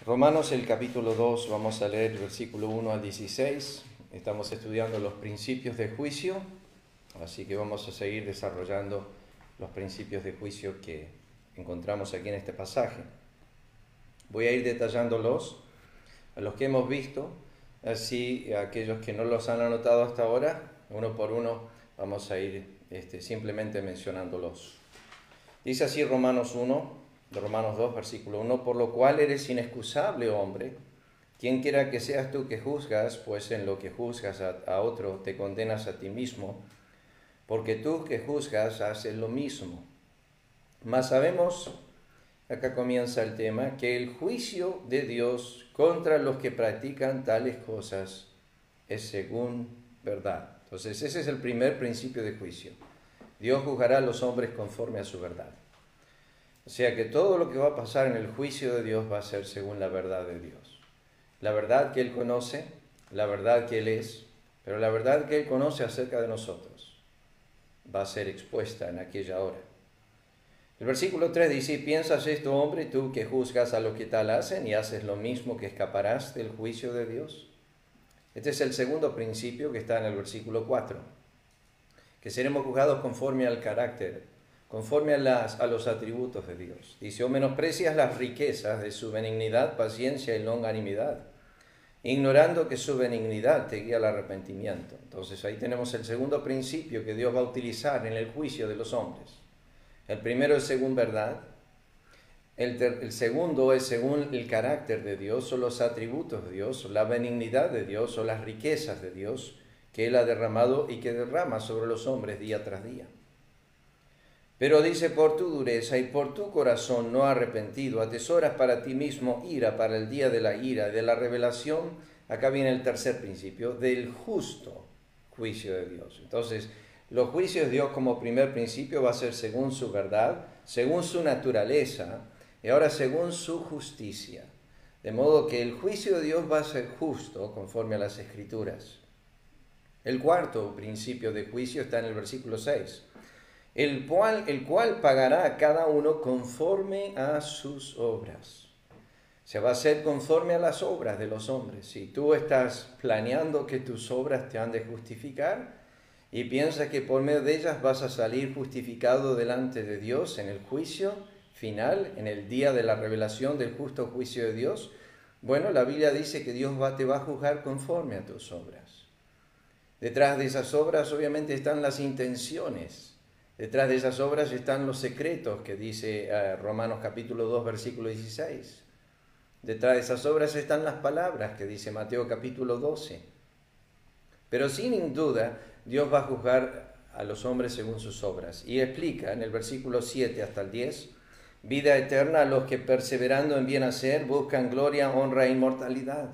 Romanos el capítulo 2, vamos a leer el versículo 1 al 16. Estamos estudiando los principios de juicio, así que vamos a seguir desarrollando los principios de juicio que encontramos aquí en este pasaje. Voy a ir detallándolos a los que hemos visto, así a aquellos que no los han anotado hasta ahora, uno por uno vamos a ir simplemente mencionándolos. Dice así Romanos 2, versículo 1, por lo cual eres inexcusable, hombre, quien quiera que seas tú que juzgas, pues en lo que juzgas a otro te condenas a ti mismo, porque tú que juzgas haces lo mismo. Mas sabemos, acá comienza el tema, que el juicio de Dios contra los que practican tales cosas es según verdad. Entonces ese es el primer principio de juicio. Dios juzgará a los hombres conforme a su verdad. O sea que todo lo que va a pasar en el juicio de Dios va a ser según la verdad de Dios. La verdad que Él conoce, la verdad que Él es, pero la verdad que Él conoce acerca de nosotros va a ser expuesta en aquella hora. El versículo 3 dice, ¿piensas esto, hombre, tú que juzgas a lo que tal hacen y haces lo mismo, que escaparás del juicio de Dios? Este es el segundo principio que está en el versículo 4, que seremos juzgados conforme al carácter, conforme a los atributos de Dios. Dice, o menosprecias las riquezas de su benignidad, paciencia y longanimidad, ignorando que su benignidad te guía al arrepentimiento. Entonces ahí tenemos el segundo principio que Dios va a utilizar en el juicio de los hombres. El primero es según verdad, el segundo es según el carácter de Dios o los atributos de Dios, o la benignidad de Dios o las riquezas de Dios que Él ha derramado y que derrama sobre los hombres día tras día. Pero dice, por tu dureza y por tu corazón no arrepentido, atesoras para ti mismo ira para el día de la ira, de la revelación. Acá viene el tercer principio, del justo juicio de Dios. Entonces, los juicios de Dios como primer principio va a ser según su verdad, según su naturaleza, y ahora según su justicia. De modo que el juicio de Dios va a ser justo conforme a las Escrituras. El cuarto principio de juicio está en el versículo 6. El cual pagará a cada uno conforme a sus obras. Se va a hacer conforme a las obras de los hombres. Si tú estás planeando que tus obras te han de justificar y piensas que por medio de ellas vas a salir justificado delante de Dios en el juicio final, en el día de la revelación del justo juicio de Dios, bueno, la Biblia dice que Dios te va a juzgar conforme a tus obras. Detrás de esas obras obviamente están las intenciones. Detrás de esas obras están los secretos que dice Romanos capítulo 2, versículo 16. Detrás de esas obras están las palabras que dice Mateo capítulo 12. Pero sin duda, Dios va a juzgar a los hombres según sus obras. Y explica en el versículo 7 hasta el 10, vida eterna a los que perseverando en bien hacer buscan gloria, honra e inmortalidad.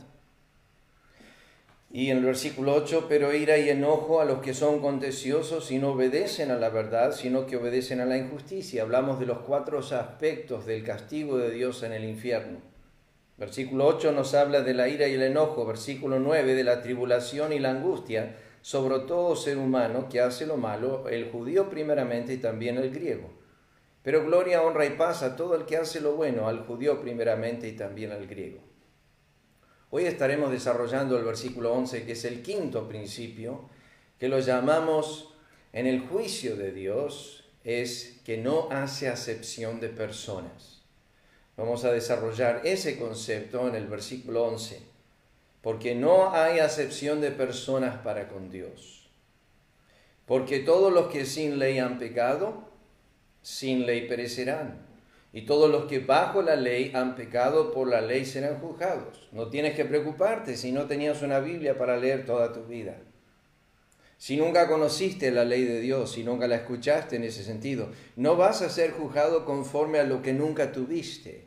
Y en el versículo 8, pero ira y enojo a los que son contenciosos y no obedecen a la verdad, sino que obedecen a la injusticia. Hablamos de los 4 aspectos del castigo de Dios en el infierno. Versículo 8 nos habla de la ira y el enojo. Versículo 9 de la tribulación y la angustia sobre todo ser humano que hace lo malo, el judío primeramente y también el griego. Pero gloria, honra y paz a todo el que hace lo bueno, al judío primeramente y también al griego. Hoy estaremos desarrollando el versículo 11, que es el quinto principio, que lo llamamos en el juicio de Dios, es que no hace acepción de personas. Vamos a desarrollar ese concepto en el versículo 11, porque no hay acepción de personas para con Dios. Porque todos los que sin ley han pecado, sin ley perecerán. Y todos los que bajo la ley han pecado, por la ley serán juzgados. No tienes que preocuparte si no tenías una Biblia para leer toda tu vida. Si nunca conociste la ley de Dios, si nunca la escuchaste en ese sentido, no vas a ser juzgado conforme a lo que nunca tuviste.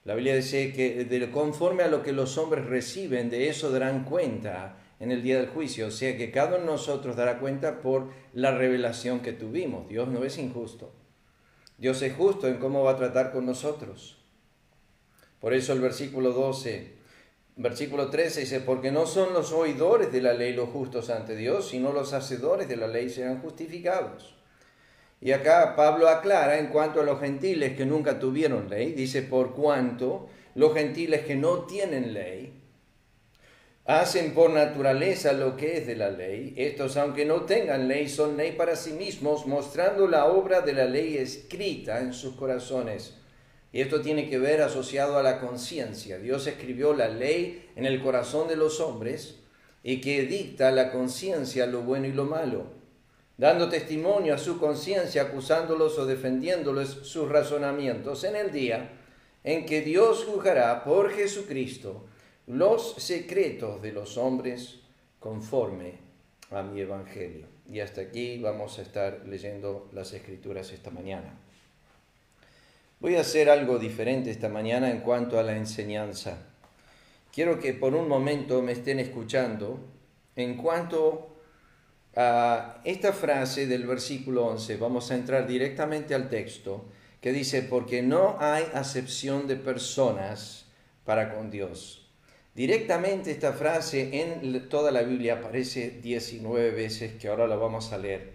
La Biblia dice que conforme a lo que los hombres reciben, de eso darán cuenta en el día del juicio. O sea que cada uno de nosotros dará cuenta por la revelación que tuvimos. Dios no es injusto. Dios es justo en cómo va a tratar con nosotros. Por eso el versículo 13 dice, porque no son los oidores de la ley los justos ante Dios, sino los hacedores de la ley serán justificados. Y acá Pablo aclara en cuanto a los gentiles que nunca tuvieron ley, dice, por cuanto los gentiles que no tienen ley, hacen por naturaleza lo que es de la ley. Estos, aunque no tengan ley, son ley para sí mismos, mostrando la obra de la ley escrita en sus corazones. Y esto tiene que ver asociado a la conciencia. Dios escribió la ley en el corazón de los hombres y que dicta la conciencia lo bueno y lo malo, dando testimonio a su conciencia, acusándolos o defendiéndoles sus razonamientos en el día en que Dios juzgará por Jesucristo los secretos de los hombres conforme a mi evangelio. Y hasta aquí vamos a estar leyendo las Escrituras esta mañana. Voy a hacer algo diferente esta mañana en cuanto a la enseñanza. Quiero que por un momento me estén escuchando en cuanto a esta frase del versículo 11. Vamos a entrar directamente al texto que dice, porque no hay acepción de personas para con Dios. Directamente esta frase en toda la Biblia aparece 19 veces, que ahora la vamos a leer.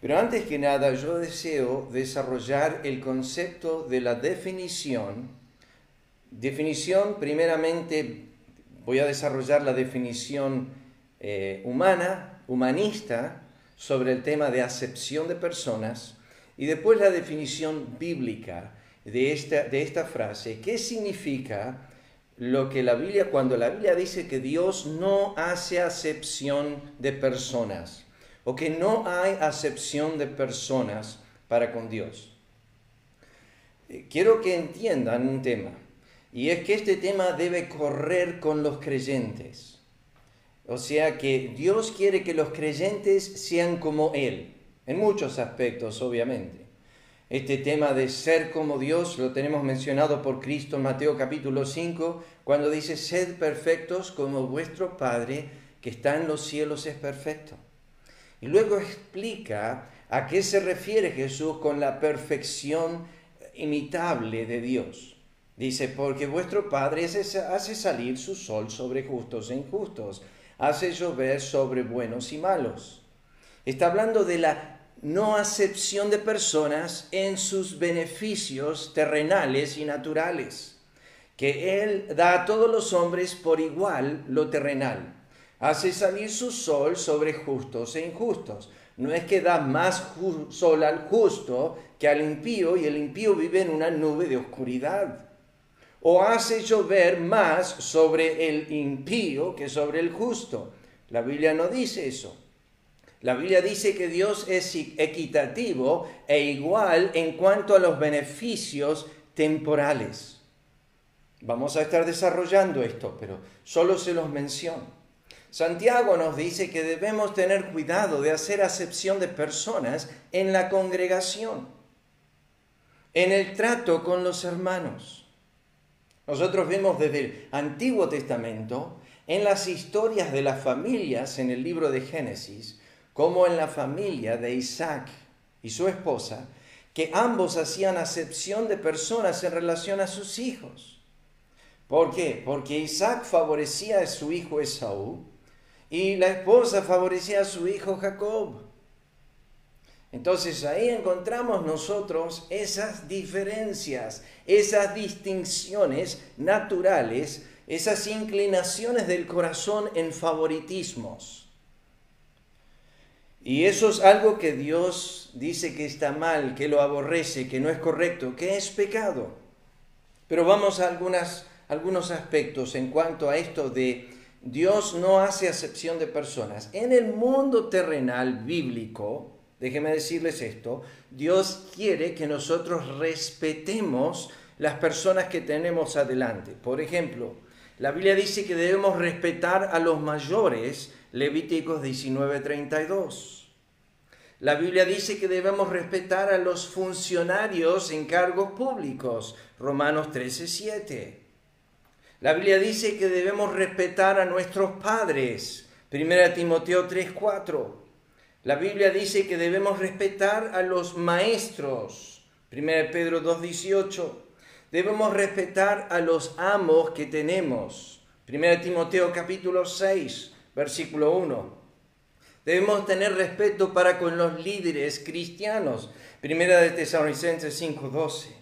Pero antes que nada, yo deseo desarrollar el concepto de la definición. Definición, primeramente, voy a desarrollar la definición humanista, sobre el tema de acepción de personas, y después la definición bíblica de esta frase. ¿Qué significa lo que la Biblia, cuando la Biblia dice que Dios no hace acepción de personas, o que no hay acepción de personas para con Dios? Quiero que entiendan un tema, y es que este tema debe correr con los creyentes. O sea que Dios quiere que los creyentes sean como Él, en muchos aspectos, obviamente. Este tema de ser como Dios lo tenemos mencionado por Cristo en Mateo capítulo 5, cuando dice, sed perfectos como vuestro Padre que está en los cielos es perfecto. Y luego explica a qué se refiere Jesús con la perfección imitable de Dios. Dice, porque vuestro Padre hace salir su sol sobre justos e injustos, hace llover sobre buenos y malos. Está hablando de la no acepción de personas en sus beneficios terrenales y naturales, que Él da a todos los hombres por igual lo terrenal. Hace salir su sol sobre justos e injustos. No es que da más sol al justo que al impío, y el impío vive en una nube de oscuridad. O hace llover más sobre el impío que sobre el justo. La Biblia no dice eso. La Biblia dice que Dios es equitativo e igual en cuanto a los beneficios temporales. Vamos a estar desarrollando esto, pero solo se los menciono. Santiago nos dice que debemos tener cuidado de hacer acepción de personas en la congregación, en el trato con los hermanos. Nosotros vemos desde el Antiguo Testamento, en las historias de las familias en el libro de Génesis, como en la familia de Isaac y su esposa, que ambos hacían acepción de personas en relación a sus hijos. ¿Por qué? Porque Isaac favorecía a su hijo Esaú y la esposa favorecía a su hijo Jacob. Entonces ahí encontramos nosotros esas diferencias, esas distinciones naturales, esas inclinaciones del corazón en favoritismos. Y eso es algo que Dios dice que está mal, que lo aborrece, que no es correcto, que es pecado. Pero vamos a algunos aspectos en cuanto a esto de Dios no hace acepción de personas. En el mundo terrenal bíblico, déjenme decirles esto, Dios quiere que nosotros respetemos las personas que tenemos adelante. Por ejemplo, la Biblia dice que debemos respetar a los mayores, Levíticos 19:32. La Biblia dice que debemos respetar a los funcionarios en cargos públicos, Romanos 13:7. La Biblia dice que debemos respetar a nuestros padres, 1 Timoteo 3:4. La Biblia dice que debemos respetar a los maestros, 1 Pedro 2:18. Debemos respetar a los amos que tenemos, 1 Timoteo capítulo 6, versículo 1. Debemos tener respeto para con los líderes cristianos, 1 de Tesalonicenses 5:12.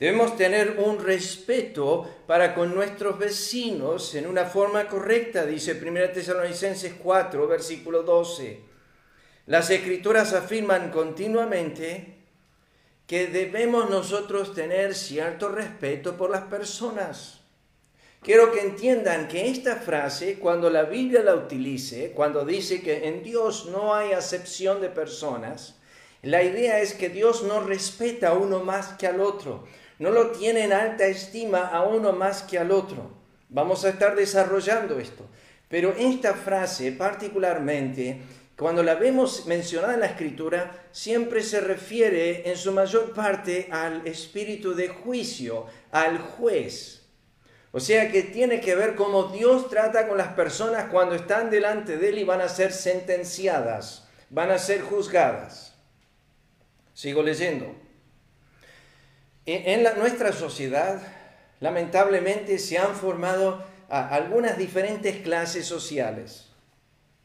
Debemos tener un respeto para con nuestros vecinos en una forma correcta, dice 1 Tesalonicenses 4, versículo 12. Las Escrituras afirman continuamente que debemos nosotros tener cierto respeto por las personas. Quiero que entiendan que esta frase, cuando la Biblia la utilice, cuando dice que en Dios no hay acepción de personas, la idea es que Dios no respeta a uno más que al otro. No lo tiene en alta estima a uno más que al otro. Vamos a estar desarrollando esto. Pero esta frase particularmente, cuando la vemos mencionada en la Escritura, siempre se refiere en su mayor parte al espíritu de juicio, al juez. O sea que tiene que ver cómo Dios trata con las personas cuando están delante de Él y van a ser sentenciadas, van a ser juzgadas. Sigo leyendo. En nuestra sociedad, lamentablemente, se han formado algunas diferentes clases sociales.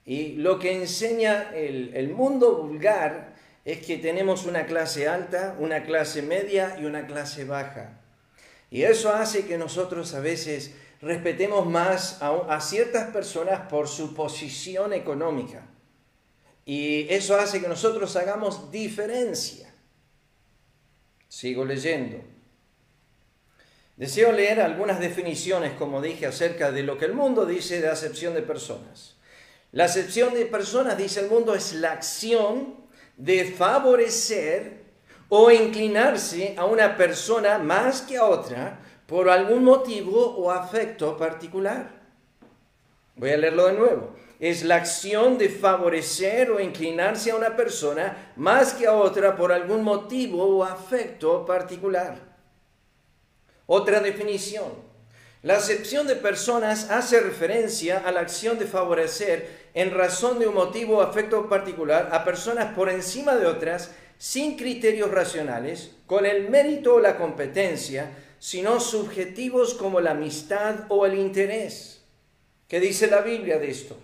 Y lo que enseña el mundo vulgar es que tenemos una clase alta, una clase media y una clase baja. Y eso hace que nosotros a veces respetemos más a ciertas personas por su posición económica. Y eso hace que nosotros hagamos diferencia. Sigo leyendo. Deseo leer algunas definiciones, como dije, acerca de lo que el mundo dice de acepción de personas. La acepción de personas, dice el mundo, es la acción de favorecer o inclinarse a una persona más que a otra por algún motivo o afecto particular. Voy a leerlo de nuevo. Es la acción de favorecer o inclinarse a una persona más que a otra por algún motivo o afecto particular. Otra definición. La acepción de personas hace referencia a la acción de favorecer en razón de un motivo o afecto particular a personas por encima de otras sin criterios racionales, con el mérito o la competencia, sino subjetivos como la amistad o el interés. ¿Qué dice la Biblia de esto?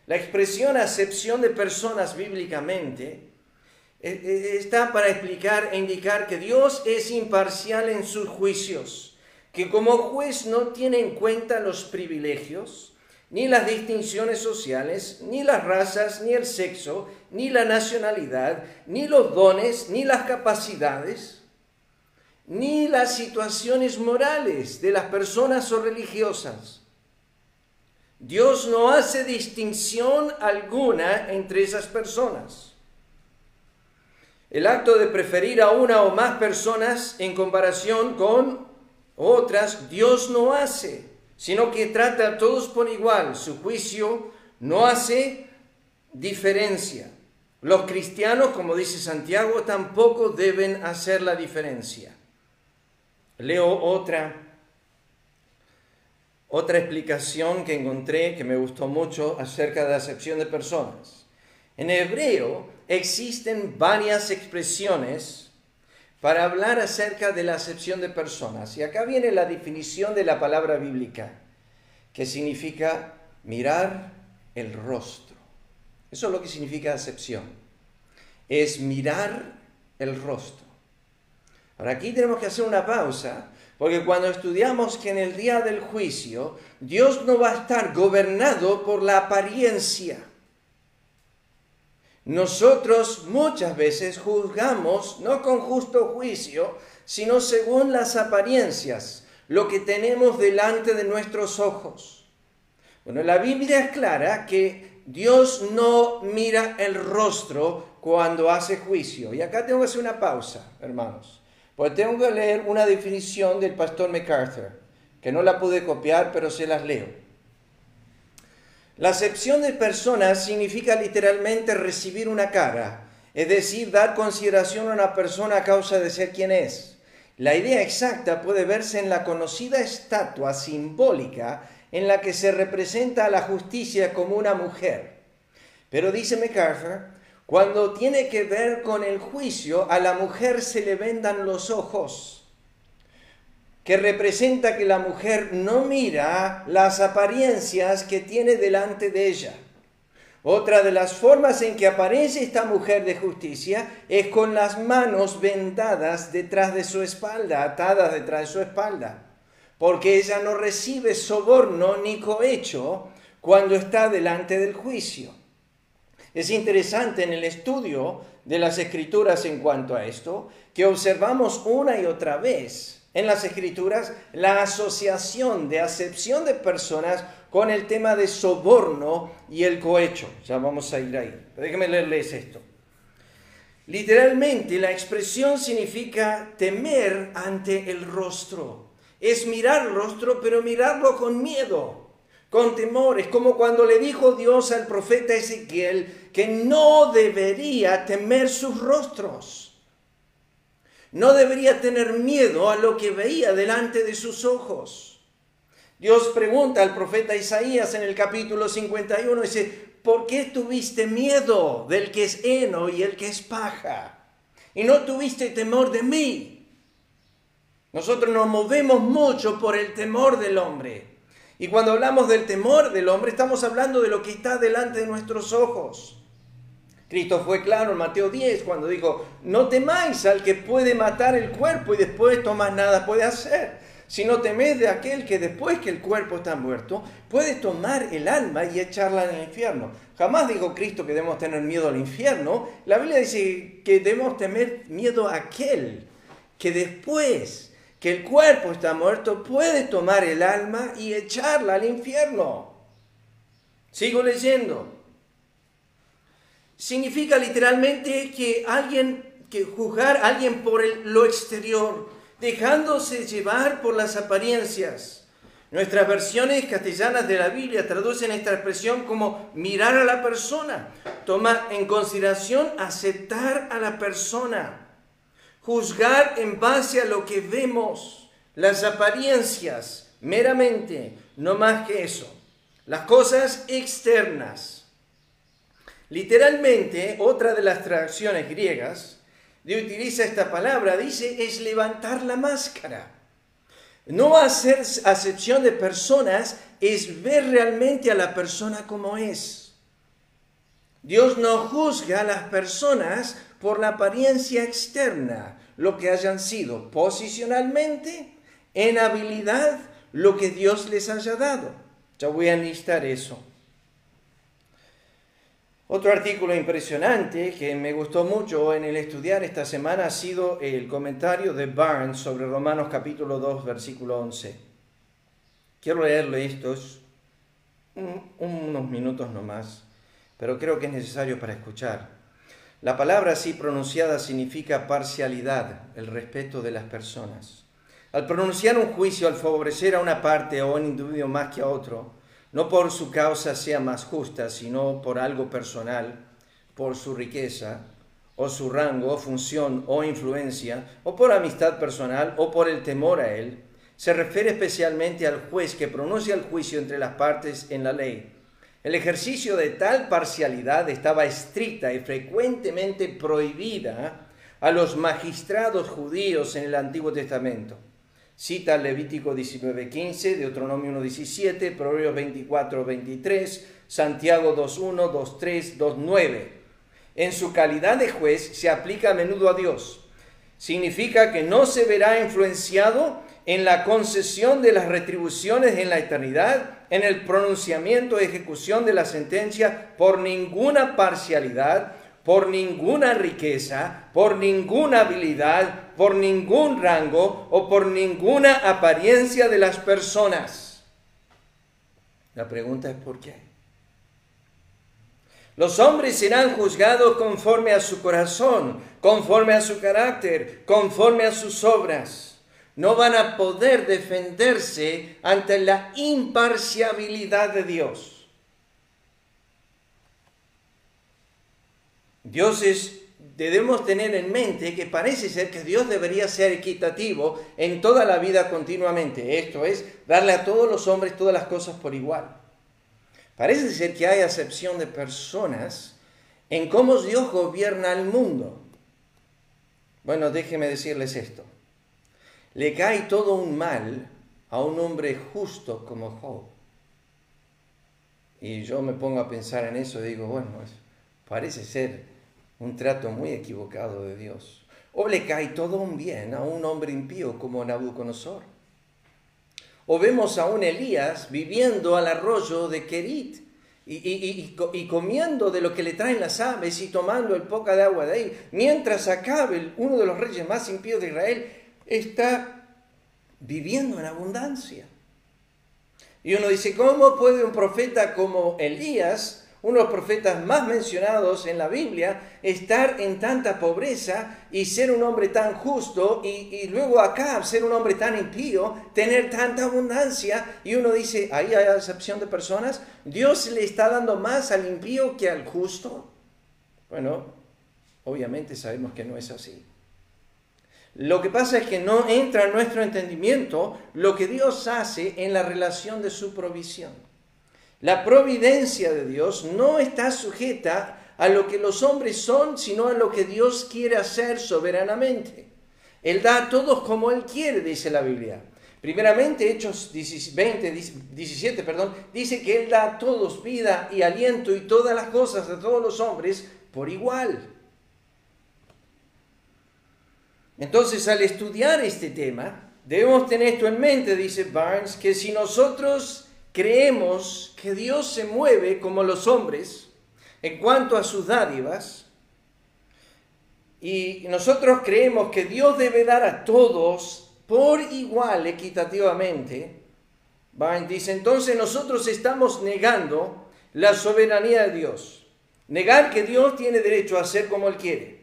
La expresión acepción de personas bíblicamente está para explicar e indicar que Dios es imparcial en sus juicios, que como juez no tiene en cuenta los privilegios, ni las distinciones sociales, ni las razas, ni el sexo, ni la nacionalidad, ni los dones, ni las capacidades, ni las situaciones morales de las personas o religiosas. Dios no hace distinción alguna entre esas personas. El acto de preferir a una o más personas en comparación con otras, Dios no hace, sino que trata a todos por igual. Su juicio no hace diferencia. Los cristianos, como dice Santiago, tampoco deben hacer la diferencia. Leo otra explicación que encontré que me gustó mucho acerca de la acepción de personas. En hebreo existen varias expresiones para hablar acerca de la acepción de personas. Y acá viene la definición de la palabra bíblica, que significa mirar el rostro. Eso es lo que significa acepción. Es mirar el rostro. Ahora aquí tenemos que hacer una pausa, porque cuando estudiamos que en el día del juicio, Dios no va a estar gobernado por la apariencia. Nosotros muchas veces juzgamos, no con justo juicio, sino según las apariencias, lo que tenemos delante de nuestros ojos. Bueno, la Biblia es clara que Dios no mira el rostro cuando hace juicio. Y acá tengo que hacer una pausa, hermanos. Pues tengo que leer una definición del pastor MacArthur, que no la pude copiar, pero se las leo. La acepción de personas significa literalmente recibir una cara, es decir, dar consideración a una persona a causa de ser quien es. La idea exacta puede verse en la conocida estatua simbólica en la que se representa a la justicia como una mujer. Pero dice MacArthur, cuando tiene que ver con el juicio, a la mujer se le vendan los ojos, que representa que la mujer no mira las apariencias que tiene delante de ella. Otra de las formas en que aparece esta mujer de justicia es con las manos vendadas detrás de su espalda, atadas detrás de su espalda, porque ella no recibe soborno ni cohecho cuando está delante del juicio. Es interesante en el estudio de las Escrituras en cuanto a esto, que observamos una y otra vez en las Escrituras la asociación de acepción de personas con el tema de soborno y el cohecho. Ya vamos a ir ahí. Déjenme leerles esto. Literalmente la expresión significa temer ante el rostro. Es mirar el rostro, pero mirarlo con miedo, con temor. Es como cuando le dijo Dios al profeta Ezequiel que no debería temer sus rostros. No debería tener miedo a lo que veía delante de sus ojos. Dios pregunta al profeta Isaías en el capítulo 51, dice, ¿por qué tuviste miedo del que es heno y el que es paja? Y no tuviste temor de mí. Nosotros nos movemos mucho por el temor del hombre. Y cuando hablamos del temor del hombre, estamos hablando de lo que está delante de nuestros ojos. Cristo fue claro en Mateo 10 cuando dijo, no temáis al que puede matar el cuerpo y después más nada puede hacer, sino temed de aquel que después que el cuerpo está muerto, puede tomar el alma y echarla en el infierno. Jamás dijo Cristo que debemos tener miedo al infierno. La Biblia dice que debemos temer miedo a aquel que después que el cuerpo está muerto, puede tomar el alma y echarla al infierno. Sigo leyendo. Significa literalmente que juzgar a alguien por lo exterior, dejándose llevar por las apariencias. Nuestras versiones castellanas de la Biblia traducen esta expresión como mirar a la persona, tomar en consideración, aceptar a la persona, juzgar en base a lo que vemos, las apariencias, meramente, no más que eso, las cosas externas. Literalmente, otra de las traducciones griegas utiliza esta palabra, dice, es levantar la máscara. No hacer acepción de personas es ver realmente a la persona como es. Dios no juzga a las personas por la apariencia externa, lo que hayan sido posicionalmente, en habilidad, lo que Dios les haya dado. Ya voy a enlistar eso. Otro artículo impresionante que me gustó mucho en el estudiar esta semana ha sido el comentario de Barnes sobre Romanos capítulo 2, versículo 11. Quiero leerle estos unos minutos nomás, pero creo que es necesario para escuchar. La palabra así pronunciada significa parcialidad, el respeto de las personas. Al pronunciar un juicio, al favorecer a una parte o a un individuo más que a otro, no por su causa sea más justa, sino por algo personal, por su riqueza, o su rango, o función, o influencia, o por amistad personal, o por el temor a él, se refiere especialmente al juez que pronuncia el juicio entre las partes en la ley. El ejercicio de tal parcialidad estaba estricta y frecuentemente prohibida a los magistrados judíos en el Antiguo Testamento. Cita Levítico 19:15, Deuteronomio 1:17, Proverbios 24:23, Santiago 2:1, 2:3, 2:9. En su calidad de juez se aplica a menudo a Dios. Significa que no se verá influenciado en la concesión de las retribuciones en la eternidad, en el pronunciamiento y ejecución de la sentencia por ninguna parcialidad, por ninguna riqueza, por ninguna habilidad, por ningún rango o por ninguna apariencia de las personas. La pregunta es ¿por qué? Los hombres serán juzgados conforme a su corazón, conforme a su carácter, conforme a sus obras. No van a poder defenderse ante la imparcialidad de Dios. Debemos tener en mente que parece ser que Dios debería ser equitativo en toda la vida continuamente. Esto es, darle a todos los hombres todas las cosas por igual. Parece ser que hay acepción de personas en cómo Dios gobierna el mundo. Bueno, déjenme decirles esto. Le cae todo un mal a un hombre justo como Job. Y yo me pongo a pensar en eso y digo, bueno, parece ser un trato muy equivocado de Dios. O le cae todo un bien a un hombre impío como Nabucodonosor. O vemos a un Elías viviendo al arroyo de Kerit y comiendo de lo que le traen las aves y tomando el poca de agua de ahí, mientras Acabe, uno de los reyes más impíos de Israel, está viviendo en abundancia. Y uno dice, ¿cómo puede un profeta como Elías, uno de los profetas más mencionados en la Biblia, estar en tanta pobreza y ser un hombre tan justo y luego Acab ser un hombre tan impío, tener tanta abundancia? Y uno dice, ahí hay acepción de personas, ¿Dios le está dando más al impío que al justo? Bueno, obviamente sabemos que no es así. Lo que pasa es que no entra en nuestro entendimiento lo que Dios hace en la relación de su provisión. La providencia de Dios no está sujeta a lo que los hombres son, sino a lo que Dios quiere hacer soberanamente. Él da a todos como Él quiere, dice la Biblia. Primeramente, Hechos 17, dice que Él da a todos vida y aliento y todas las cosas a todos los hombres por igual. Entonces, al estudiar este tema, debemos tener esto en mente, dice Barnes, que si nosotros creemos que Dios se mueve como los hombres en cuanto a sus dádivas, y nosotros creemos que Dios debe dar a todos por igual, equitativamente, Barnes dice, entonces nosotros estamos negando la soberanía de Dios. Negar que Dios tiene derecho a hacer como Él quiere.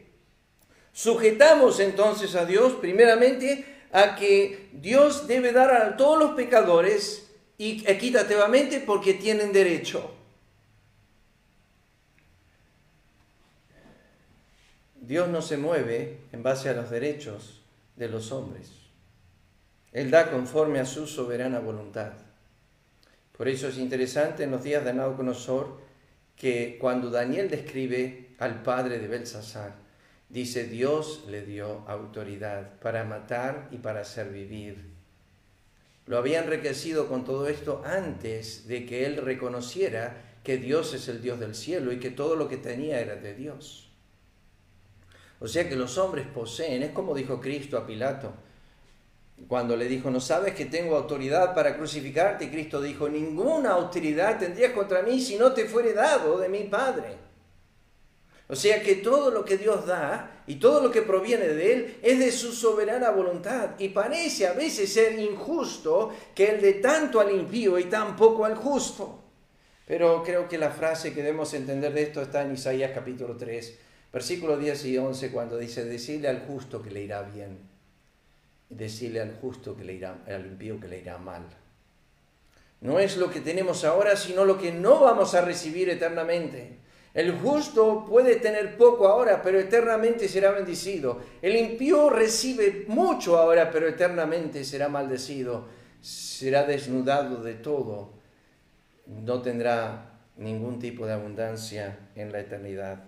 Sujetamos entonces a Dios, primeramente, a que Dios debe dar a todos los pecadores y equitativamente porque tienen derecho. Dios no se mueve en base a los derechos de los hombres. Él da conforme a su soberana voluntad. Por eso es interesante en los días de Nabucodonosor que cuando Daniel describe al padre de Belsasar, dice, Dios le dio autoridad para matar y para hacer vivir. Lo había enriquecido con todo esto antes de que él reconociera que Dios es el Dios del cielo y que todo lo que tenía era de Dios. O sea que los hombres poseen, es como dijo Cristo a Pilato, cuando le dijo, ¿no sabes que tengo autoridad para crucificarte? Y Cristo dijo, ninguna autoridad tendrías contra mí si no te fuere dado de mi Padre. O sea que todo lo que Dios da y todo lo que proviene de Él es de su soberana voluntad. Y parece a veces ser injusto que Él dé tanto al impío y tan poco al justo. Pero creo que la frase que debemos entender de esto está en Isaías capítulo 3, versículos 10 y 11, cuando dice, decirle al justo que le irá bien, y decirle al justo que le irá, al impío que le irá mal. No es lo que tenemos ahora, sino lo que no vamos a recibir eternamente. El justo puede tener poco ahora, pero eternamente será bendecido. El impío recibe mucho ahora, pero eternamente será maldecido. Será desnudado de todo. No tendrá ningún tipo de abundancia en la eternidad.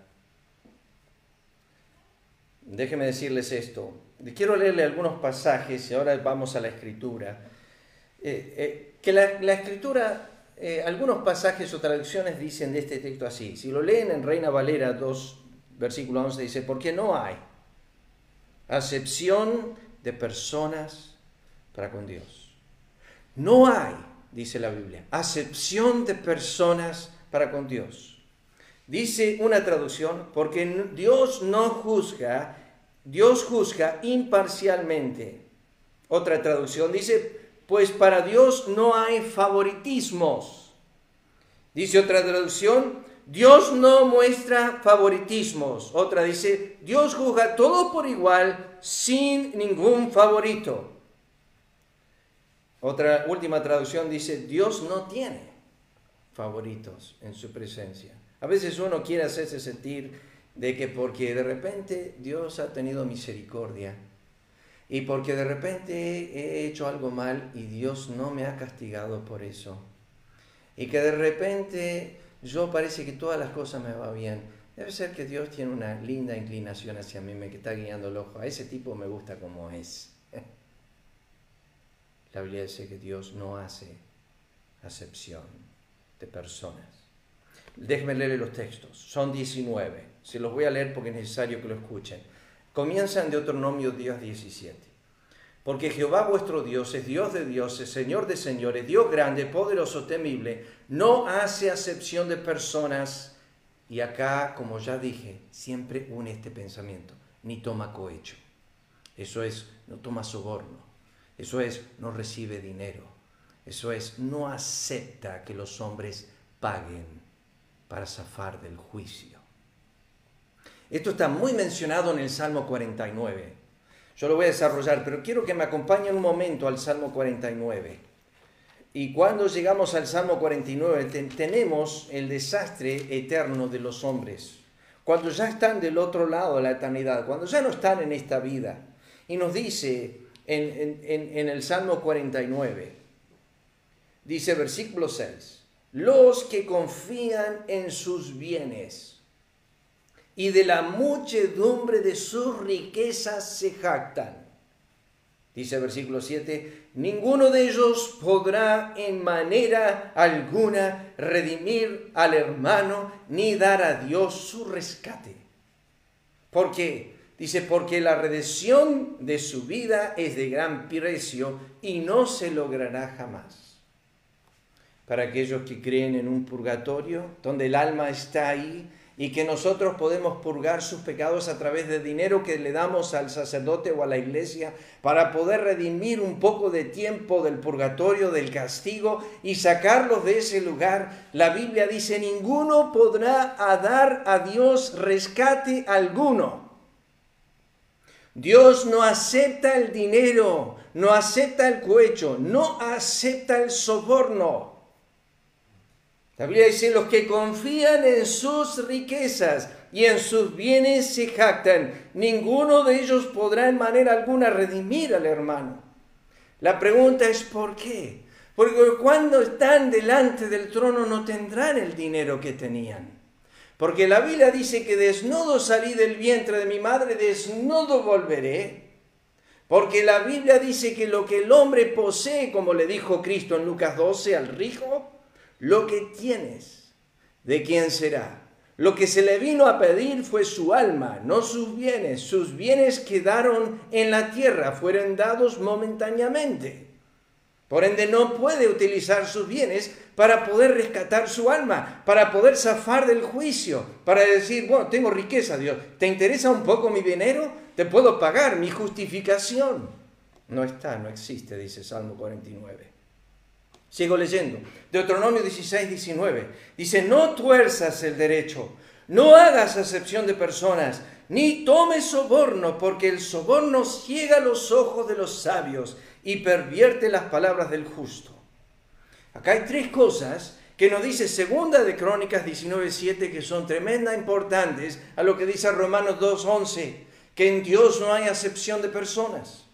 Déjenme decirles esto. Quiero leerle algunos pasajes y ahora vamos a la Escritura. Que la Escritura... algunos pasajes o traducciones dicen de este texto así. Si lo leen en Reina Valera 2, versículo 11, dice, porque no hay acepción de personas para con Dios. No hay, dice la Biblia, acepción de personas para con Dios. Dice una traducción, porque Dios no juzga, Dios juzga imparcialmente. Otra traducción dice, pues para Dios no hay favoritismos. Dice otra traducción, Dios no muestra favoritismos. Otra dice, Dios juzga todo por igual, sin ningún favorito. Otra última traducción dice, Dios no tiene favoritos en su presencia. A veces uno quiere hacerse sentir de que porque de repente Dios ha tenido misericordia, y porque de repente he hecho algo mal y Dios no me ha castigado por eso. Y que de repente yo parece que todas las cosas me van bien. Debe ser que Dios tiene una linda inclinación hacia mí, me está guiando el ojo. A ese tipo me gusta como es. La Biblia dice que Dios no hace acepción de personas. Déjenme leer los textos. Son 19. Se los voy a leer porque es necesario que lo escuchen. Comienza en Deuteronomio 10:17. Porque Jehová vuestro Dios es Dios de dioses, Señor de señores, Dios grande, poderoso, temible, no hace acepción de personas. Y acá, como ya dije, siempre une este pensamiento. Ni toma cohecho. Eso es, no toma soborno. Eso es, no recibe dinero. Eso es, no acepta que los hombres paguen para zafar del juicio. Esto está muy mencionado en el Salmo 49. Yo lo voy a desarrollar, pero quiero que me acompañen un momento al Salmo 49. Y cuando llegamos al Salmo 49, tenemos el desastre eterno de los hombres. Cuando ya están del otro lado de la eternidad, cuando ya no están en esta vida. Y nos dice en el Salmo 49, dice versículo 6, los que confían en sus bienes y de la muchedumbre de sus riquezas se jactan. Dice el versículo 7, ninguno de ellos podrá en manera alguna redimir al hermano ni dar a Dios su rescate. ¿Por qué? Dice, porque la redención de su vida es de gran precio y no se logrará jamás. Para aquellos que creen en un purgatorio, donde el alma está ahí, y que nosotros podemos purgar sus pecados a través del dinero que le damos al sacerdote o a la iglesia para poder redimir un poco de tiempo del purgatorio, del castigo y sacarlos de ese lugar. La Biblia dice, ninguno podrá dar a Dios rescate alguno. Dios no acepta el dinero, no acepta el cohecho, no acepta el soborno. La Biblia dice, los que confían en sus riquezas y en sus bienes se jactan. Ninguno de ellos podrá en manera alguna redimir al hermano. La pregunta es ¿por qué? Porque cuando están delante del trono no tendrán el dinero que tenían. Porque la Biblia dice que desnudo salí del vientre de mi madre, desnudo volveré. Porque la Biblia dice que lo que el hombre posee, como le dijo Cristo en Lucas 12 al rico, lo que tienes, ¿de quién será? Lo que se le vino a pedir fue su alma, no sus bienes. Sus bienes quedaron en la tierra, fueron dados momentáneamente. Por ende, no puede utilizar sus bienes para poder rescatar su alma, para poder zafar del juicio, para decir, bueno, tengo riqueza, Dios, ¿te interesa un poco mi dinero? Te puedo pagar mi justificación. No está, no existe, dice Salmo 49. Sigo leyendo. Deuteronomio 16:19. Dice, no tuerzas el derecho, no hagas acepción de personas, ni tomes soborno, porque el soborno ciega los ojos de los sabios y pervierte las palabras del justo. Acá hay tres cosas que nos dice Segunda de Crónicas 19:7 que son tremenda importantes a lo que dice Romanos 2:11, que en Dios no hay acepción de personas.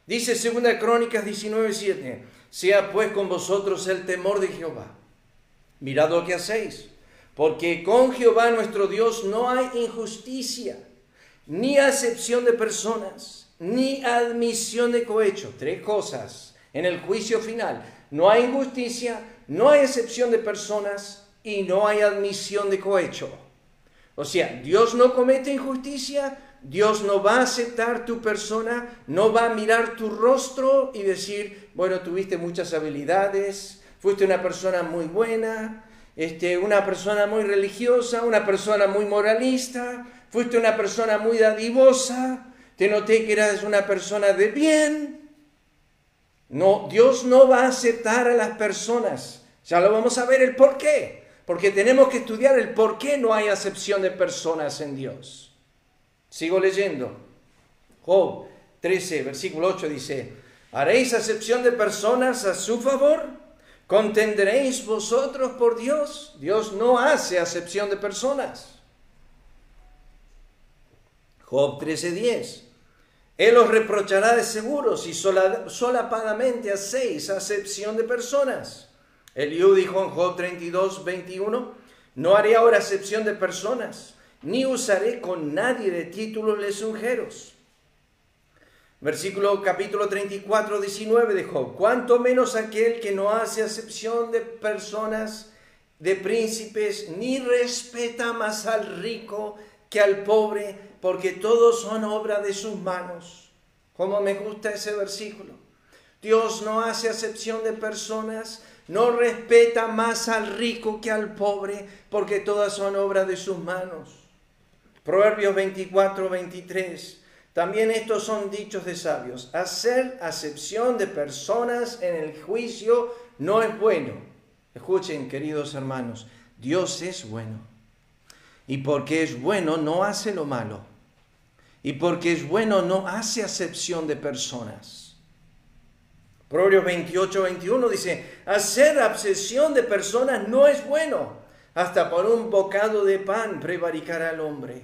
Dice Segunda de Crónicas 19:7, sea pues con vosotros el temor de Jehová. Mirad lo que hacéis, porque con Jehová nuestro Dios no hay injusticia, ni acepción de personas, ni admisión de cohecho. Tres cosas en el juicio final. No hay injusticia, no hay acepción de personas y no hay admisión de cohecho. O sea, Dios no comete injusticia, Dios no va a aceptar tu persona, no va a mirar tu rostro y decir, bueno, tuviste muchas habilidades, fuiste una persona muy buena, una persona muy religiosa, una persona muy moralista, fuiste una persona muy dadivosa, te noté que eras una persona de bien. No, Dios no va a aceptar a las personas. Ya lo vamos a ver el por qué. Porque tenemos que estudiar el por qué no hay acepción de personas en Dios. Sigo leyendo. Job 13, versículo 8 dice, ¿haréis acepción de personas a su favor? ¿Contenderéis vosotros por Dios? Dios no hace acepción de personas. Job 13:10. Él os reprochará de seguro si solapadamente hacéis acepción de personas. Eliú dijo en Job 32:21, no haré ahora acepción de personas, ni usaré con nadie de títulos lisonjeros. Capítulo 34:19 de Job, cuanto menos aquel que no hace acepción de personas de príncipes, ni respeta más al rico que al pobre, porque todos son obra de sus manos. Como me gusta ese versículo. Dios no hace acepción de personas, no respeta más al rico que al pobre, porque todas son obra de sus manos. Proverbios 24, 23. También estos son dichos de sabios. Hacer acepción de personas en el juicio no es bueno. Escuchen, queridos hermanos, Dios es bueno. Y porque es bueno, no hace lo malo. Y porque es bueno, no hace acepción de personas. Proverbios 28, 21 dice, hacer acepción de personas no es bueno. Hasta por un bocado de pan prevaricará el hombre.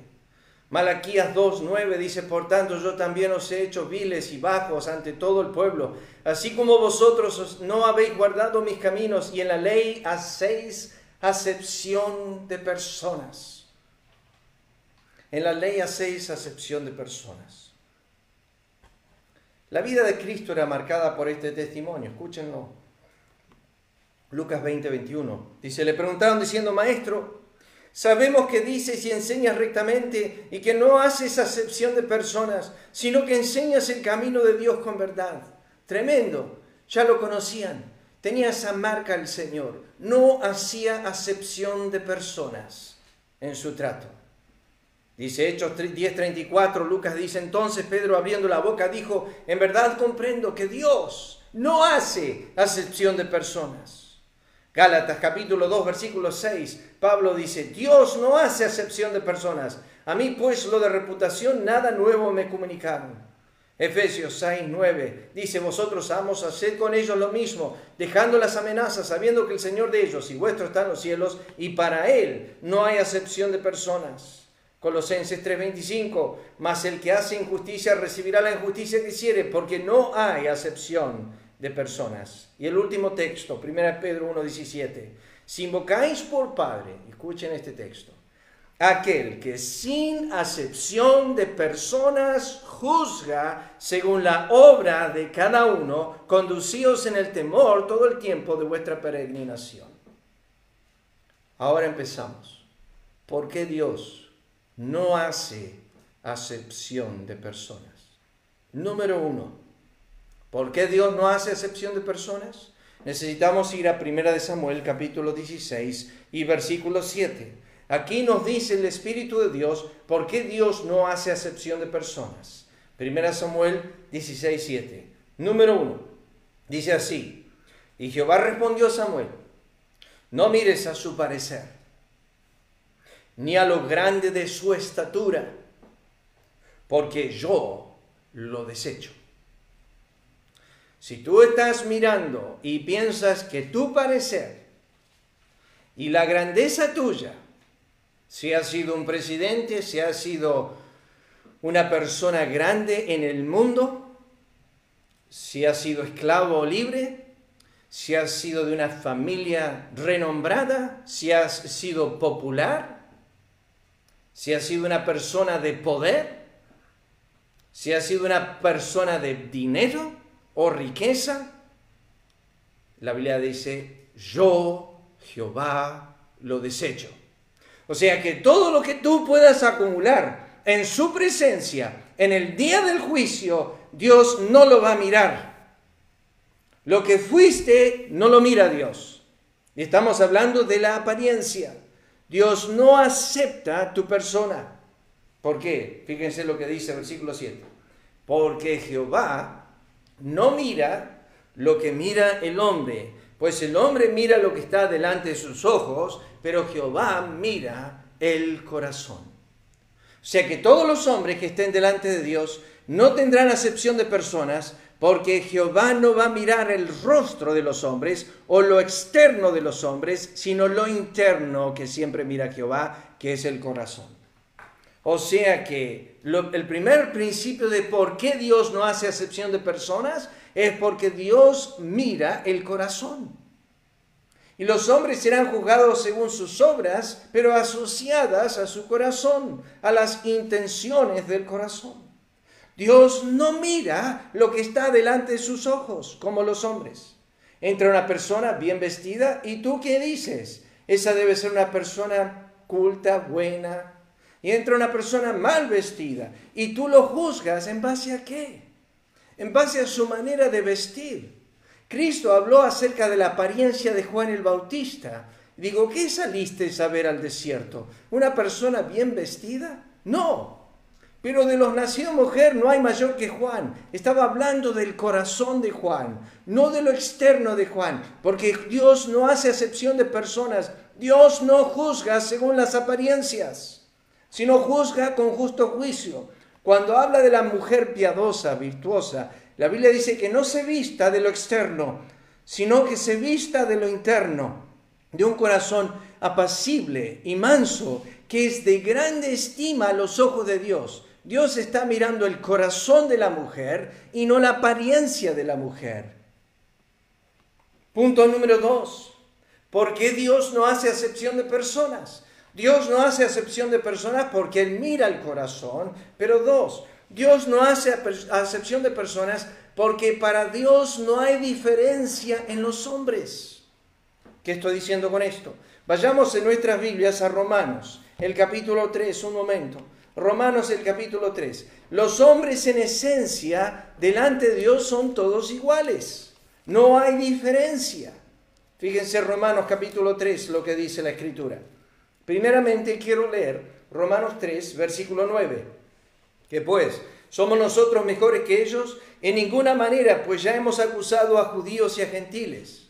Malaquías 2, 9 dice, por tanto yo también os he hecho viles y bajos ante todo el pueblo, así como vosotros no habéis guardado mis caminos y en la ley hacéis acepción de personas. En la ley hacéis acepción de personas. La vida de Cristo era marcada por este testimonio, escúchenlo. Lucas 20, 21 dice, le preguntaron diciendo, maestro, sabemos que dices y enseñas rectamente y que no haces acepción de personas, sino que enseñas el camino de Dios con verdad. Tremendo, ya lo conocían, tenía esa marca el Señor, no hacía acepción de personas en su trato. Dice Hechos 10:34, Lucas dice, entonces Pedro abriendo la boca dijo, en verdad comprendo que Dios no hace acepción de personas. Gálatas capítulo 2 versículo 6, Pablo dice, Dios no hace acepción de personas. A mí pues lo de reputación nada nuevo me comunicaron. Efesios 6, 9 dice, vosotros amos, haced con ellos lo mismo, dejando las amenazas, sabiendo que el Señor de ellos y vuestro está en los cielos, y para Él no hay acepción de personas. Colosenses 3:25, mas el que hace injusticia recibirá la injusticia que hiciere, porque no hay acepción de personas. Y el último texto, 1 Pedro 1:17, si invocáis por Padre, escuchen este texto, aquel que sin acepción de personas juzga según la obra de cada uno, conducíos en el temor todo el tiempo de vuestra peregrinación. Ahora empezamos. ¿Por qué Dios no hace acepción de personas? Número 1. ¿Por qué Dios no hace acepción de personas? Necesitamos ir a 1 Samuel capítulo 16 y versículo 7. Aquí nos dice el Espíritu de Dios por qué Dios no hace acepción de personas. 1 Samuel 16, 7. Número 1. Dice así, y Jehová respondió a Samuel, no mires a su parecer, ni a lo grande de su estatura, porque yo lo desecho. Si tú estás mirando y piensas que tu parecer y la grandeza tuya, si has sido un presidente, si has sido una persona grande en el mundo, si has sido esclavo o libre, si has sido de una familia renombrada, si has sido popular, si has sido una persona de poder, si has sido una persona de dinero o riqueza, la Biblia dice, yo, Jehová, lo desecho. O sea que todo lo que tú puedas acumular en su presencia, en el día del juicio, Dios no lo va a mirar. Lo que fuiste, no lo mira Dios. Y estamos hablando de la apariencia. Dios no acepta tu persona. ¿Por qué? Fíjense lo que dice el versículo 7. Porque Jehová no mira lo que mira el hombre, pues el hombre mira lo que está delante de sus ojos, pero Jehová mira el corazón. O sea que todos los hombres que estén delante de Dios no tendrán acepción de personas, porque Jehová no va a mirar el rostro de los hombres o lo externo de los hombres, sino lo interno que siempre mira Jehová, que es el corazón. O sea que el primer principio de por qué Dios no hace acepción de personas es porque Dios mira el corazón. Y los hombres serán juzgados según sus obras, pero asociadas a su corazón, a las intenciones del corazón. Dios no mira lo que está delante de sus ojos, como los hombres. Entra una persona bien vestida, ¿y tú qué dices? Esa debe ser una persona culta, buena. Y entra una persona mal vestida. Y tú lo juzgas ¿en base a qué? En base a su manera de vestir. Cristo habló acerca de la apariencia de Juan el Bautista. Digo, ¿qué saliste a ver al desierto? ¿Una persona bien vestida? No. Pero de los nacidos mujer no hay mayor que Juan. Estaba hablando del corazón de Juan, no de lo externo de Juan. Porque Dios no hace acepción de personas. Dios no juzga según las apariencias, sino juzga con justo juicio. Cuando habla de la mujer piadosa, virtuosa, la Biblia dice que no se vista de lo externo, sino que se vista de lo interno, de un corazón apacible y manso, que es de grande estima a los ojos de Dios. Dios está mirando el corazón de la mujer y no la apariencia de la mujer. Punto número 2. ¿Por qué Dios no hace acepción de personas? Dios no hace acepción de personas porque Él mira el corazón. Pero 2, Dios no hace acepción de personas porque para Dios no hay diferencia en los hombres. ¿Qué estoy diciendo con esto? Vayamos en nuestras Biblias a Romanos, el capítulo 3, un momento. Romanos, el capítulo 3. Los hombres en esencia, delante de Dios, son todos iguales. No hay diferencia. Fíjense Romanos capítulo 3, lo que dice la Escritura. Primeramente quiero leer Romanos 3, versículo 9. Que pues, ¿somos nosotros mejores que ellos? En ninguna manera, pues ya hemos acusado a judíos y a gentiles.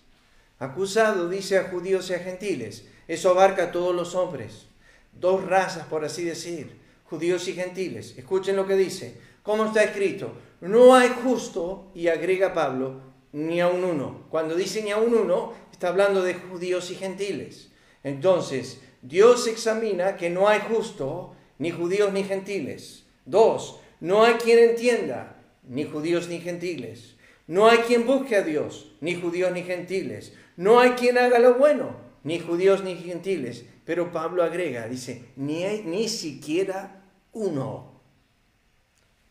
Acusado, dice, a judíos y a gentiles. Eso abarca a todos los hombres. Dos razas, por así decir. Judíos y gentiles. Escuchen lo que dice. ¿Cómo está escrito? No hay justo, y agrega Pablo, ni aun uno. Cuando dice ni aun uno, está hablando de judíos y gentiles. Entonces, Dios examina que no hay justo, ni judíos ni gentiles. 2, no hay quien entienda, ni judíos ni gentiles. No hay quien busque a Dios, ni judíos ni gentiles. No hay quien haga lo bueno, ni judíos ni gentiles. Pero Pablo agrega, dice, ni siquiera uno.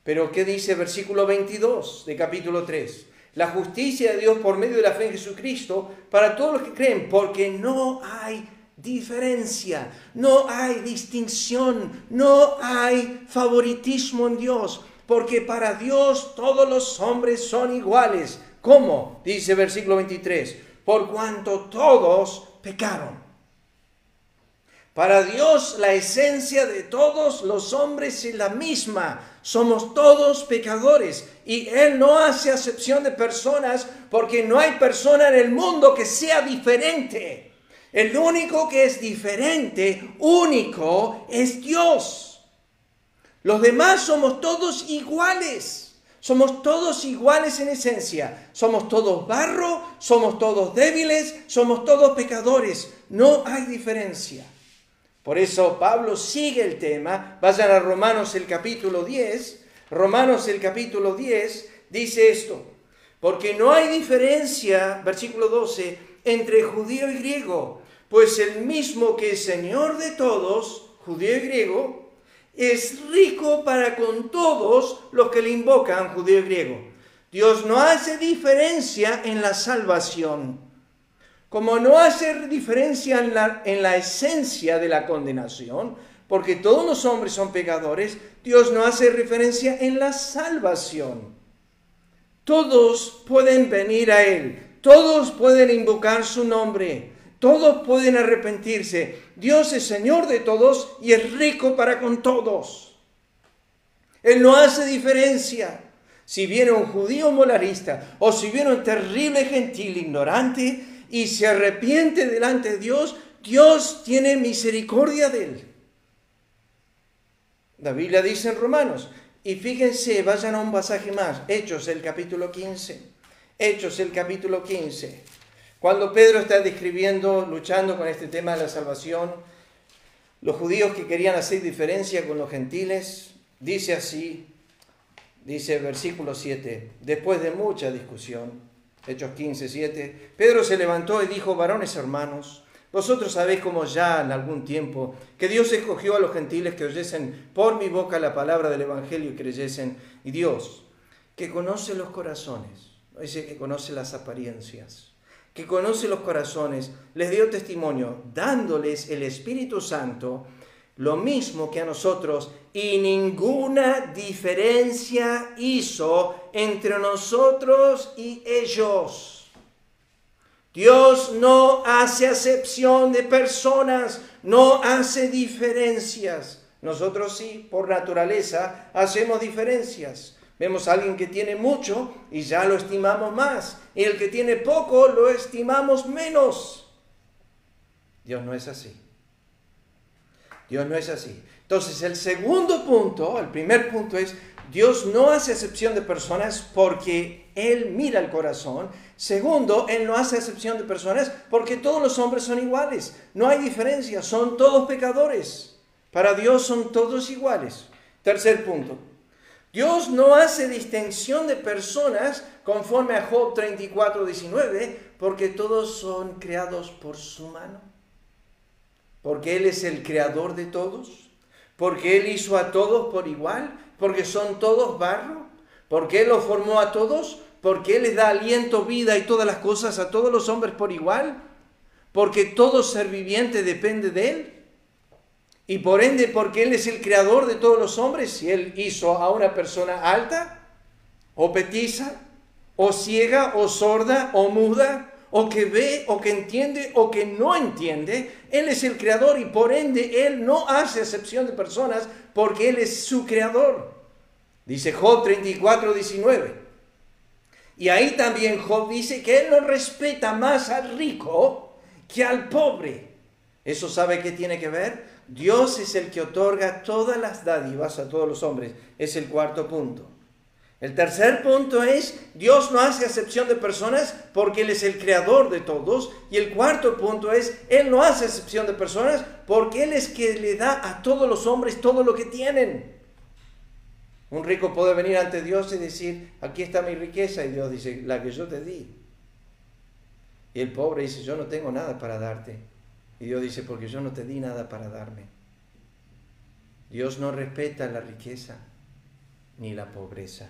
Pero ¿qué dice versículo 22 de capítulo 3? La justicia de Dios por medio de la fe en Jesucristo para todos los que creen, porque no hay diferencia, no hay distinción, no hay favoritismo en Dios, porque para Dios todos los hombres son iguales. ¿Cómo? Dice versículo 23, por cuanto todos pecaron. Para Dios la esencia de todos los hombres es la misma. Somos todos pecadores y Él no hace acepción de personas porque no hay persona en el mundo que sea diferente. El único que es diferente, único, es Dios. Los demás somos todos iguales. Somos todos iguales en esencia. Somos todos barro, somos todos débiles, somos todos pecadores. No hay diferencia. Por eso Pablo sigue el tema. Vayan a Romanos el capítulo 10. Romanos el capítulo 10 dice esto. Porque no hay diferencia, versículo 12, entre judío y griego. Pues el mismo que es Señor de todos, judío y griego, es rico para con todos los que le invocan, judío y griego. Dios no hace diferencia en la salvación. Como no hace diferencia en la esencia de la condenación, porque todos los hombres son pecadores, Dios no hace referencia en la salvación. Todos pueden venir a Él, todos pueden invocar su nombre, todos pueden arrepentirse. Dios es Señor de todos y es rico para con todos. Él no hace diferencia. Si viene un judío molarista o si viene un terrible gentil ignorante y se arrepiente delante de Dios, Dios tiene misericordia de él. La Biblia dice en Romanos, y fíjense, vayan a un pasaje más, Hechos el capítulo 15. Hechos el capítulo 15. Cuando Pedro está describiendo, luchando con este tema de la salvación, los judíos que querían hacer diferencia con los gentiles, dice así, dice versículo 7, después de mucha discusión, Hechos 15, 7, Pedro se levantó y dijo, varones hermanos, vosotros sabéis como ya en algún tiempo que Dios escogió a los gentiles que oyesen por mi boca la palabra del evangelio y creyesen, y Dios, que conoce los corazones, no dice que conoce las apariencias, que conoce los corazones, les dio testimonio, dándoles el Espíritu Santo, lo mismo que a nosotros, y ninguna diferencia hizo entre nosotros y ellos. Dios no hace acepción de personas, no hace diferencias. Nosotros sí, por naturaleza, hacemos diferencias. Vemos a alguien que tiene mucho y ya lo estimamos más. Y el que tiene poco lo estimamos menos. Dios no es así. Dios no es así. Entonces, el segundo punto, el primer punto es, Dios no hace acepción de personas porque Él mira el corazón. Segundo, Él no hace acepción de personas porque todos los hombres son iguales. No hay diferencia, son todos pecadores. Para Dios son todos iguales. Tercer punto. Dios no hace distinción de personas conforme a Job 34:19, porque todos son creados por su mano. Porque Él es el creador de todos. Porque Él hizo a todos por igual. Porque son todos barro. Porque Él los formó a todos. Porque Él les da aliento, vida y todas las cosas a todos los hombres por igual. Porque todo ser viviente depende de Él. Y por ende, porque Él es el creador de todos los hombres, si Él hizo a una persona alta, o petiza, o ciega, o sorda, o muda, o que ve, o que entiende, o que no entiende, Él es el creador y por ende Él no hace acepción de personas porque Él es su creador. Dice Job 34:19. Y ahí también Job dice que Él no respeta más al rico que al pobre. ¿Eso sabe qué tiene que ver? Dios es el que otorga todas las dádivas a todos los hombres. Es el cuarto punto. El tercer punto es, Dios no hace acepción de personas porque Él es el creador de todos. Y el cuarto punto es, Él no hace acepción de personas porque Él es que le da a todos los hombres todo lo que tienen. Un rico puede venir ante Dios y decir, aquí está mi riqueza. Y Dios dice, la que yo te di. Y el pobre dice, yo no tengo nada para darte. Y Dios dice, porque yo no te di nada para darme. Dios no respeta la riqueza ni la pobreza.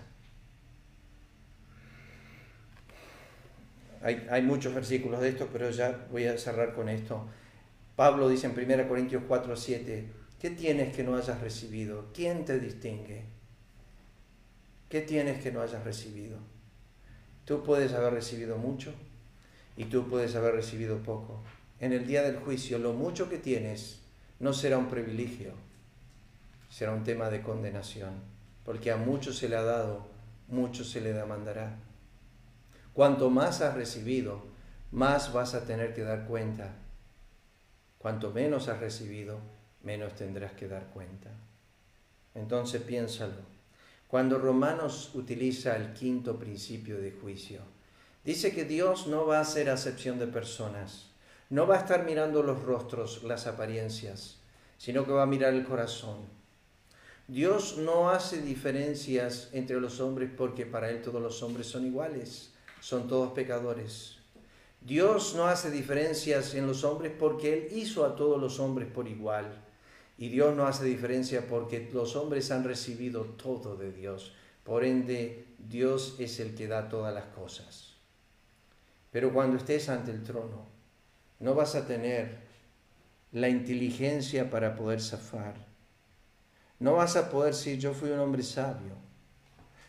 Hay muchos versículos de esto, pero ya voy a cerrar con esto. Pablo dice en 1 Corintios 4:7, ¿qué tienes que no hayas recibido? ¿Quién te distingue? ¿Qué tienes que no hayas recibido? Tú puedes haber recibido mucho y tú puedes haber recibido poco. En el día del juicio, lo mucho que tienes no será un privilegio, será un tema de condenación, porque a muchos se le ha dado, mucho se le demandará. Cuanto más has recibido, más vas a tener que dar cuenta. Cuanto menos has recibido, menos tendrás que dar cuenta. Entonces piénsalo. Cuando Romanos utiliza el quinto principio de juicio, dice que Dios no va a hacer acepción de personas. No va a estar mirando los rostros, las apariencias, sino que va a mirar el corazón. Dios no hace diferencias entre los hombres porque para Él todos los hombres son iguales, son todos pecadores. Dios no hace diferencias en los hombres porque Él hizo a todos los hombres por igual. Y Dios no hace diferencia porque los hombres han recibido todo de Dios. Por ende, Dios es el que da todas las cosas. Pero cuando estés ante el trono, no vas a tener la inteligencia para poder zafar. No vas a poder decir, yo fui un hombre sabio.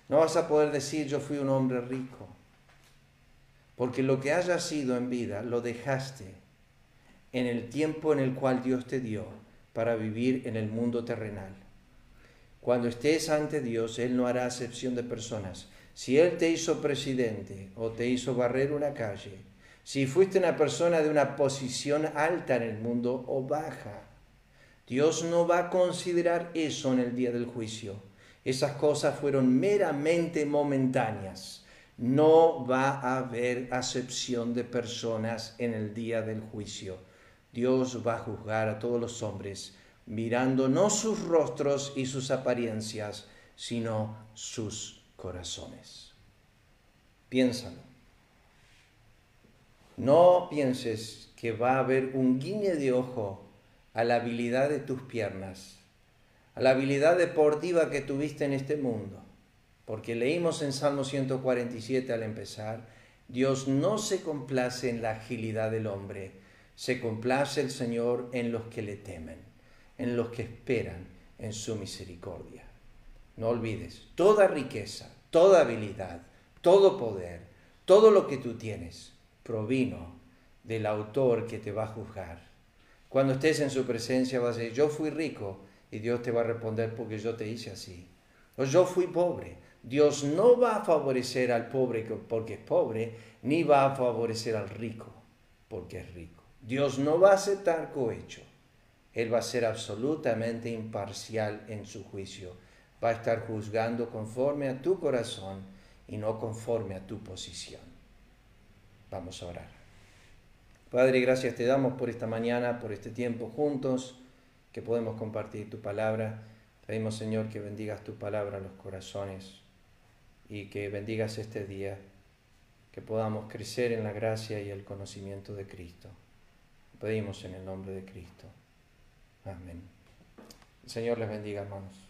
No vas a poder decir, yo fui un hombre rico. Porque lo que hayas sido en vida, lo dejaste en el tiempo en el cual Dios te dio para vivir en el mundo terrenal. Cuando estés ante Dios, Él no hará acepción de personas. Si Él te hizo presidente o te hizo barrer una calle, si fuiste una persona de una posición alta en el mundo o baja, Dios no va a considerar eso en el día del juicio. Esas cosas fueron meramente momentáneas. No va a haber acepción de personas en el día del juicio. Dios va a juzgar a todos los hombres, mirando no sus rostros y sus apariencias, sino sus corazones. Piénsalo. No pienses que va a haber un guiño de ojo a la habilidad de tus piernas, a la habilidad deportiva que tuviste en este mundo. Porque leímos en Salmo 147 al empezar Dios no se complace en la agilidad del hombre, se complace el Señor en los que le temen, en los que esperan en su misericordia. No olvides, toda riqueza, toda habilidad, todo poder, todo lo que tú tienes, provino del autor que te va a juzgar. Cuando estés en su presencia vas a decir, yo fui rico, y Dios te va a responder, porque yo te hice así. O yo fui pobre. Dios no va a favorecer al pobre porque es pobre, ni va a favorecer al rico porque es rico. Dios no va a aceptar cohecho. Él va a ser absolutamente imparcial en su juicio. Va a estar juzgando conforme a tu corazón y no conforme a tu posición. Vamos a orar. Padre, gracias te damos por esta mañana, por este tiempo juntos, que podemos compartir tu palabra. Pedimos, Señor, que bendigas tu palabra a los corazones y que bendigas este día, que podamos crecer en la gracia y el conocimiento de Cristo. Pedimos en el nombre de Cristo. Amén. El Señor les bendiga, hermanos.